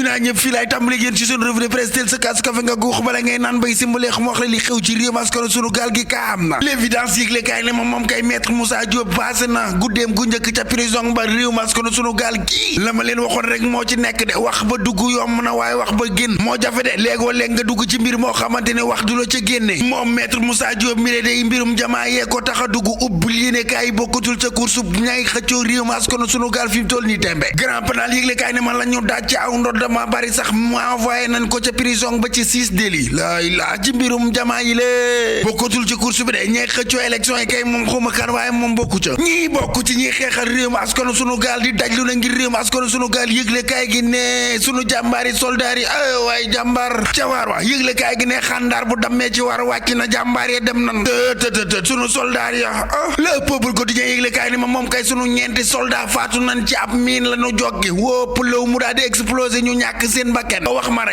naa ñëpp fii laay tàmbali yéen ci sunu revue de presse tel sa kaas kafe nga guux bala ngay naan bay simbuleex mu wax la li xew ci réew maskano sunu gaal gi ka am na l'évidence yëgle kaay ne moom kay maître Moussa Diop passé na guddeem gu njëkk ca prison ba réew maskano sunu gaal gi la ma leen waxoon rek moo ci nekk de wax ba dugg yomb na waaye wax ba génn moo jafe de léegoo léeg nga dugg ci mbir moo xamante ne wax du la ca génne moom maître Moussa Diop mi le day mbirum jamaa yee ko tax a dugg ubbil yéene kaay bokkatul ca course ñaay xëccoo réew maskano sunu gaal fi mu toll nii tembe grand pénal yëgle kaay ne man la ñu daaj ci aw ndodd dama bari sax mu envoyé nañ ko ca prison ba ci 6 délits la ci mbirum jamaa yi lée bokkatul ci course bi de ñee xëccoo élection yi kay moom xuma kan waaye moom bokku ca ñii bokk ci ñi xeexal réew mi askanu sunu gaal di dajlu na ngir réew mi askanu sunu gaal yëgle kaay gi ne sunu jàmbaar yi soldaar yi ay waay jàmbaar ca waar wa yëgle kaay gi ne xàndaar bu dammee ci war wàcc na jàmbaar ya dem nan tëtëtët sunu soldaar ya le peuple quotidien yëgle kaay ni moom kay sunu ñeenti soldat faatu nañ ci ab miin la ñu joggi wópp law mu daal di explosé ñu ñàkk seen bakken wax ma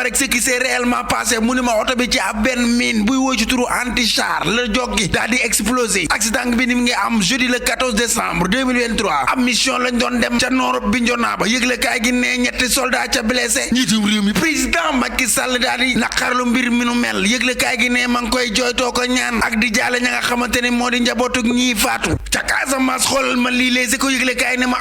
rek ce qui s'est réellement passé mu ni ma oto bi ci ab benn mine buy wóy ci turu anti-char la joggi daal di explosé accident bi ni mu ngi am jeudi le 14 décembre 2023 ab mission lañ doon dem ca noorub Bignona ba yëgle kaay gi ne ñetti soldat ca blessé njiitum réew mi président Macky Sall daal di naqarlu mbir mi nu mel yëgle kaay gi ne ma ngi koy jooytoo ko ñaan ak di jaale ña nga xamante ne moo di njabootug ñii faatu ca Casamance xoolal ma lii léegi ko yëgle kaay ne ma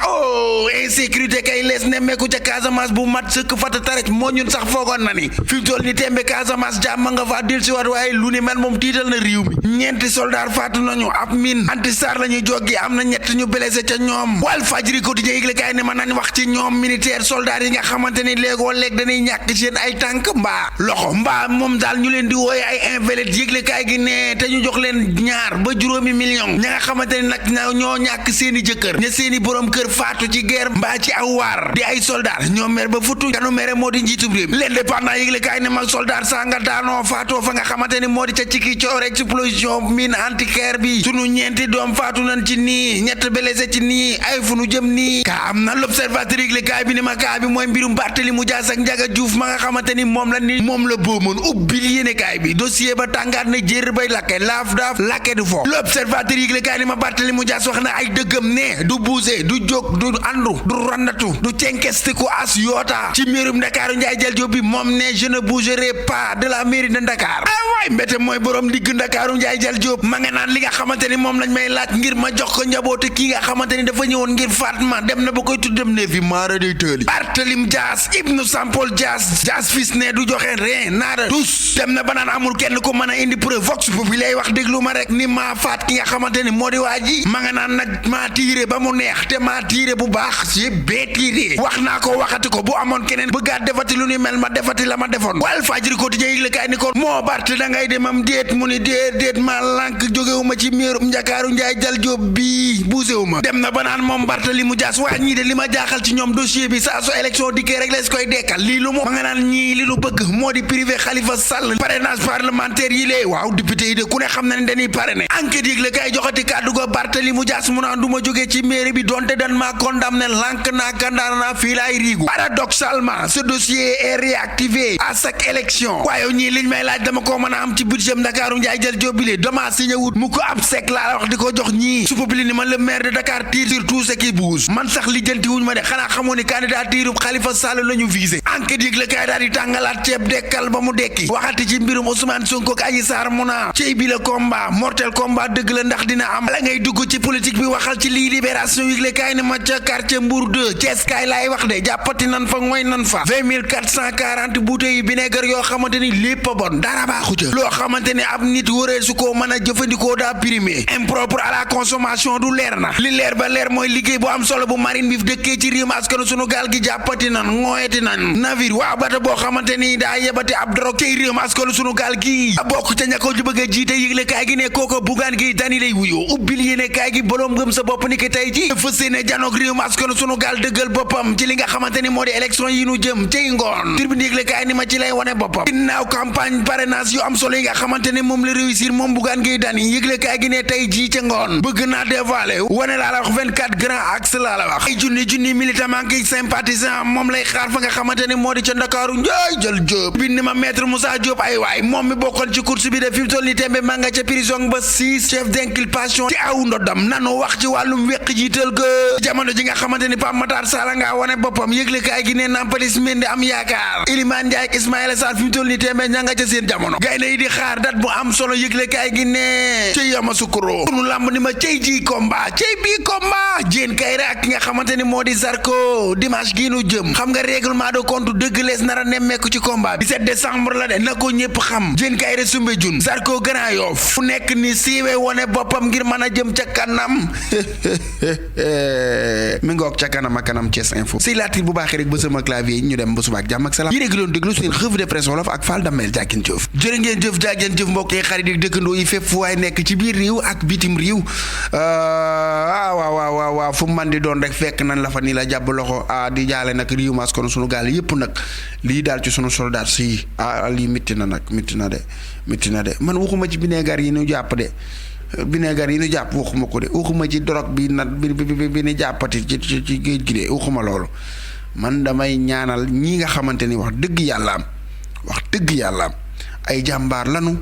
insécurité kay lees nemmeeku ca Casamance bu mat sëkk fata tarec moo ñun sax foogoon na ni fi mu toll ni tembe Casamance jàmm nga fa dil si waat waaye lu ni mel moom tiital na réew mi ñeenti soldat faatu nañu ab mine anti-char la ñuy joggi am na ñett ñu blessé ca ñoom Walf Fadjri quotidien yëgle kaay ne ma nañ wax ci ñoom militaire soldat yi nga xamante ni léegoo léeg dañuy ñàkk seen ay tànk mbaa loxo mbaa moom daal ñu leen di wooye ay invalides yëgle kaay gi ne te ñu jox leen ñaar ba juróomi million ña nga xamante ni nag ñoo ñàkk seeni jëkkër ña seeni borom kër faatu ci guerre mbaa ci aw waar di ay soldat ñoo mer ba futu kanu mere moo di njiitum réew l'indépendant yëgle kaay ne mag soldat saa nga daanoo faatoo fa nga xamante ni moo di ca ciki coor explosion mine antiquaire bi sunu ñeenti doom faatu nañ ci nii ñett blessé ci nii ay fu nu jëm nii kaa am na l'observateur yëgle kaay bi ni ma kaa bi mooy mbirum Barthélémy Dias ak Ndiaga Diouf ma nga xamante ni moom la boomoon ubbil yéene kaay bi dossier ba tàngaat na jër bay lakke laaf daaf lakke du fo l'observateur yëgle kaay ni ma Barthélémy Dias wax na ay dëggam ne du buuse du jóg du andu du randatu du cenkestiku as yoota ci mairum Ndakaaru Njaay jël Jóob bi moom ne je ne bougerai pas de la mairie de Dakar waay mbete mooy borom digg Ndakaaru Njaay jël Jóob ma nga naan li nga xamante ni moom lañ may laaj ngir ma jox ko njaboote kii nga xamante ni dafa ñëwoon ngir Fatma dem na ba koy tuddem ne fi maara day tëli Barthélémy Dias ibnu Sampol Dias fils ne du joxe rien naada tous dem na ba naan amul kenn ko mën a indi preuve vox populi lay wax déglu ma rek ni maa faat ki nga xamante ni moo di waa ji ma nga naan nag maa tiire ba mu neex te maa tiire bu baax si bee tiire wax naa ko waxati ko bu amoon keneen bëggaat defati lu ni mel ma defati la ma defoon Walf Fadjri quotidien yëgle kaay ni ko moo Bart da ngay demam déet mu ni déet ma lànk jógewuma ci miirum Ndakaaru Njaay jal Jóob bii buusewuma dem na ba naan moom Barthélémy Dias waa ñii de li ma jaaxal ci ñoom dossier bi saa su élection dikkee rek lees koy dekkal lii lu ma nga naan ñii li lu bëgg moo di privé Khalifa Sall parrainage parlementaire yi lée waaw député yi de ku ne xam na ne dañuy parrainé enquête yëgle kaay joxati kàddu go Barthélémy Dias mu naan du ma jógee ci mairie bi donte dan maa condamné lànk naa kandaar naa fii laay riigu paradoxalement ce dossier est réactivé à chaque élection waaye ñii liñ may laaj dama ko mën a am ci budget Ndakaaru Njaay jël Jóob bi dama signé wut mu ko ab sec laa wax di ko jox ñii su populi ni man le maire de Dakar tire sur tout ce qui bouge man sax lijjanti wuñ ma de xanaa xamoo ni candidature Khalifa Sall la ñu visé enquête yëgle kaay daal di tàngalaat ceeb dekkal ba mu dekki waxati ci mbirum Ousmane Sonko ak Adji Sarr mu naa cey bi la combat mortel combat dëgg la ndax dina am la ngay dugg ci politique bi waxal ci lii libération yëgle kaay ne ma ca quartier Mbour 2 Thiès kaay laay wax de jàppati nan fa ngoy nan fa 20 440 bouteilles yi vinaigre yoo xamante ni lépp a bon dara baaxu ca loo xamante ni ab nit wëree su ko mën a jëfandikoo daa primé impropre à la consommation du leer na li leer ba leer mooy liggéey bu am solo bu marine bi dëkkee ci réew askanu sunu gaal gi jàppati nan ngooyati nan navire waa bata boo xamante ni daa yebati ab drogue ci réew askanu sunu gaal gi bokk ca ña ko bëgg a jiite yëgle kaay gi ne kooko Bougane Gueye Dany lay wuyoo ubbil yéene kaay gi boroom gëm sa bopp ni ki tey ji fas yéene janoog réew askanu sunu gaal dëggal boppam ci li nga xamante ni moo di élection yi nu jëm cay ngoon tribune yëgle kaay ni ma ci lay wane boppam ginnaaw campagne parrainage yu am solo yi nga xamante ni moom la réussir moom Bougane Gueye Dany yëgle kaay gi ne tey ji ca ngoon bëgg naa dévoiler wane laa la wax 24 grands axes laa la wax ay junni militant manqué sympathisant moom lay xaar fa nga xamante ni moo di ca Ndakaaru Njaay jël Jóob bi ni ma maître Moussa Diop ay waay moom mi bokkoon ci course bi de fi mu toll ni tembe ma nga ca prison ba 6 chef d'inculpation ci aw ndoddam nanu wax ci wàllum weq jiital ga jamono ji nga xamante ni Pape Matar Sarr nga wane boppam yëglekaay gi ne Nampalys Mendy am yaakaar Iliman Ndiaye ak Ismaïla Sarr fi mu toll nii téeméer ña nga ca seen jamono gaynde yi di xaar dat bu am solo yëglekaay gi ne cey Yamoussoukro sunu lamb ni ma cey ji combat cey bii combat Diène Kaïré ak ki nga xamante ni moo di Zarko dimanche gii nu jëm xam nga règlement de compte dëgg lees nar a nemmeeku ci combat bi 17 décembre la de na ko ñëpp xam Diène Kaïré Soumbédioune Zarko Grand Yoff fu nekk ni siiwee wone boppam ngir mën a jëm ca kanam mi ngoog ca kanam ak kanam Thiès Info si laatir bu baaxee rek ba sama clavier yi ñu dem ba suba ak jàmm ak salaam yéen a ngi doon déglu seen revue de presse wolof ak Fall Damel jàggeen jëf jërë ngeen jëf jàggeen jëf mbokk yi xarit yi dëkkandoo yi fépp fu waay nekk ci biir réew ak bitim réew waaw fu man di doon rek fekk nan la fa ni la jàpp loxo di jaale nag réew mas kon sunu gaal yépp nag lii daal ci sunu soldat si lii mitti na nag mitti na de man waxuma ci bineegar yi ñu jàpp de bineegar yi ñu jàpp waxuma ko de waxuma ci dorog bi nag bi ni jàppati ci géej gi de waxuma loolu man damay ñaanal ñi nga xamante ni wax dëgg yàlla am ay jàmbaar lanu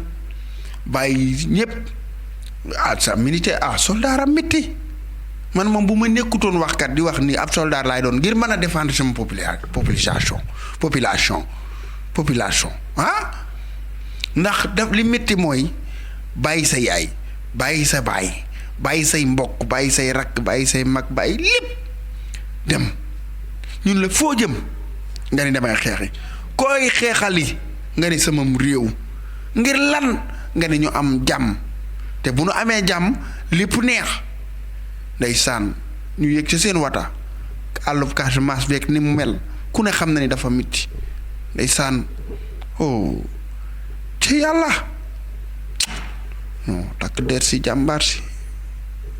bàyyi ñépp sa militaire soldat am métti man moom bu ma nekkutoon waxkat di wax ni ab soldat laay doon ngir mën a défendre sama population ndax daf li métti mooy bàyyi sa yaay bàyyi sa baay bàyyi say mbokk bàyyi say rakk bàyyi say mag bàyyi lépp dem ñun la foo jëm nga ni damay xeexi koy xeexali nga ni samam réew ngir lan nga ni ñu am jàmm te bu nu amee jàmm lépp neex ndeysaan ñu yëg ci seen wata àllub Casamance beeg ni mu mel ku ne xam na ni dafa mitti ndeysaan ci yàlla non takk der si jàmbaar si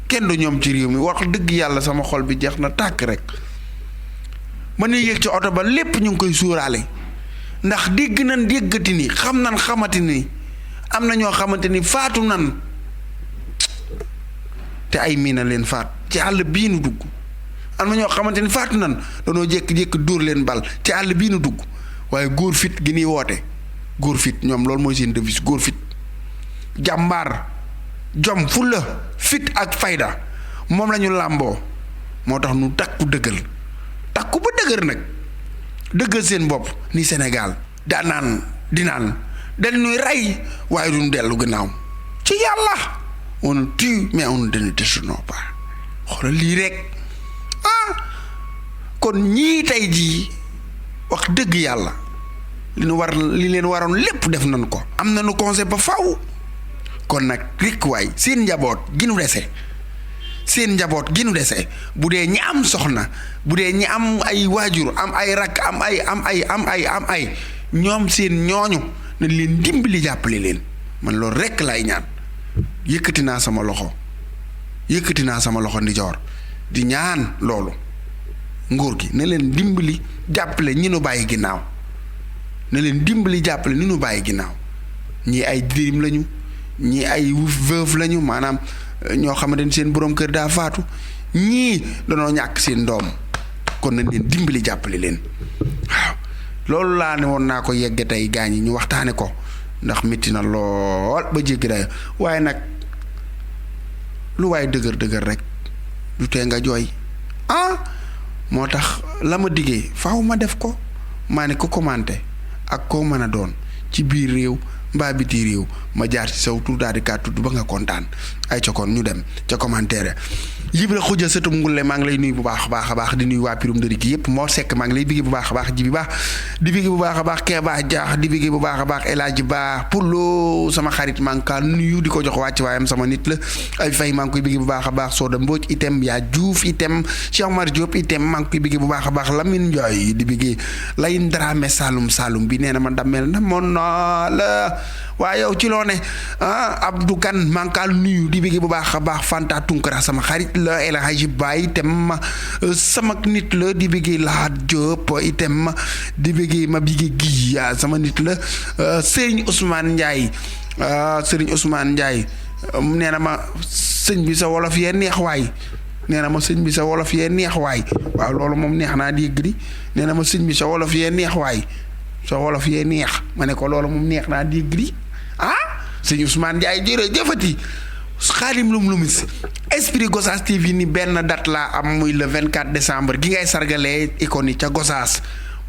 kenn du ñoom ci réew mi wax dëgg yàlla sama xol bi jeex na tàkk rek ma ne yéeg ci oto ba lépp ñu ngi koy suuraale ndax déggati ni xamati ni am na ñoo xamante ni faatu nan te ay miina leen faat ci àll bii nu dugg am na ñoo xamante ni faatu nan danoo jékki-jékki dóor leen bal ci àll bii nu dugg waaye góor fit gi ñuy woote góor fit ñoom loolu mooy seen devise góor fit jàmbaar jom fulla fit ak fayda moom la ñu làmboo moo tax nu takku ba dëgër nag dëggal seen bopp ni Sénégal daanaan dinaan dañuy rey waaye duñ dellu gannaaw ci yàlla on nous tue mais on ne détourne pas xoolal lii rek kon ñii tey jii wax dëgg yàlla li leen waroon lépp def nañ ko am nañu conseil ba faw kon nag rek waay seen njaboot gi nu dese bu dee ñi am soxna bu dee ñi am ay waajur am ay rakk am ay ñoom seen ñooñu nañ leen dimbali jàppale leen man loolu rekk laay ñaan yëkkati naa sama loxo ndijoor di ñaan loolu nguur gi na leen dimbali jàppale ñi nu bàyyi ginnaaw ñii ay dirim lañu ñii ay veuve lañu maanaam ñoo xamante ni seen boroom kër daa faatu ñii danoo ñàkk seen doom kon nañ leen dimbali jàppale leen waaw loolu laa ne woon naa ko yegge tey gaañ yi ñu waxtaane ko ndax métti na lool ba jéggi dayo waaye nag lu waaye dëgër rek du tee nga jooy moo tax la ma diggee faaw ma def ko maa ne ko commenté ak koo mën a doon ci biir réew mbaa biti réew ma jaar ci saw tur daal di kaa tudd ba nga kontaan ay ca kon ñu dem ca commentaire Ibra Xuja sëtum Ngulle maa ngi lay nuyu bu baax a baax di nuyu waa Pirum Ndëri gi yëpp Mor Seck maa ngi lay bigee bu baax a baax Jibi Baax di bigee bu baax a baax Keba Jaax di bigee bu baax a baax El Hadji Ba Pullo sama xarit maa ngi kaa nuyu di ko jox wàcc waayam sama nit la ay fay maa ngi koy bigee bu baax a baax Soda Mbodj itam yaa Diouf itam Cheikh Omar Diop itam maa ngi koy bigee bu baax a baax Lamine Ndiaye di bigee Layin Dramé Saloum bi nee na ma dammel na moon naa la waaye yow ci loo ne Abdou Kane maa ngi kaa nuyu di bigee bu baax a baax Fanta Tunkara sama xarit la El Hadji Baye itam sama nit la di bëggee Lahat Diop itam di bëggee ma bëggee gi sama nit la Serigne Ousmane Ndiaye nee na ma sëñ bi sa wolof yee neex waay waaw loolu moom neex naa dégg di nee na ma sëñ bi sa wolof yee neex waay ma ne ko loolu moom neex naa dégg di sëñ Ousmane Ndiaye jërëjëfati Xaadim Lumis Esprit Gossas TV ni benn date laa am muy le 24 décembre gi ngay sargalee icône yi ca Gossas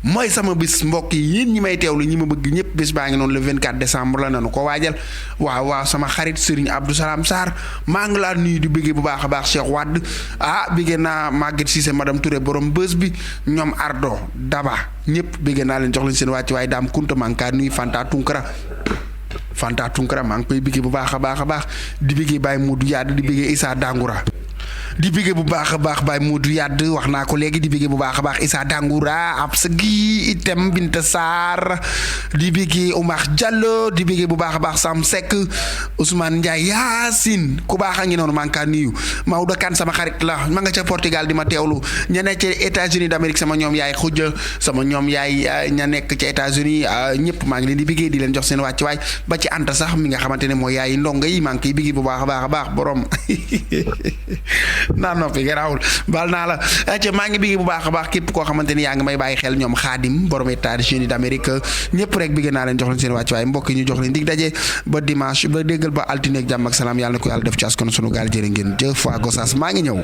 mooy sama bis mbokk yi yéen ñi may teewlu ñi ma bëgg ñëpp bis baa ngi noonu le 24 décembre la nanu ko waajal waaw sama xarit Serigne Abdou Salam Sarr maa ngi laa nuyu di bëggee bu baax a baax Cheikh Wade bëggee naa Maguette Cissé madame Touré borom bës bi ñoom Ardo Daba ñëpp bëggee naa leen jox leen seen wàcc waaye daam kunta maa ngi kaa nuyu Fanta Tunkara maa ngi koy bëggee bu baax a baax di bëggee Baye Modou Yade di bëggee Issa Dangoura di bëggee bu baax a baax Baye Modou Yade wax naa ko léegi di bëggee bu baax a baax Issa Dangoura ab sa gi itam Binta Sarr di bëggee Oumar Diallo di bëggee bu baax a baax Sam Seck Ousmane Ndiaye Yacine ku baax a ngi noonu maa ngi kaa nuyu Maodo Kane sama xarit la ma nga ca Portugal di ma teewlu ña nekk ca États-Unis d'Amérique sama ñoom yaay xujja sama ñoom yaay ña nekk ca États-Unis ñëpp maa ngi leen di bëggee di leen jox seen wàccuwaay ba ci Anta sax mi nga xamante ne mooy yaay ndongo yi maa ngi koy bëggee bu baax a baax borom naa noppi garaawul baal naa la acca maa ngi bigi bu baax a baax képp koo xamante ni yaa ngi may bàyyi xel ñoom Xaadim borom États-Unis d'Amérique ñëpp rek bigg naa leen jox leen seen wàcc waaye mbokk yi ñu jox leen dig daje ba dimanche ba déggal ba altine ak jàmm ak salaam yàlla na ko yàlla def ci askan sunu gaal jërë ngeen jëf waa Gossas maa ngi ñëw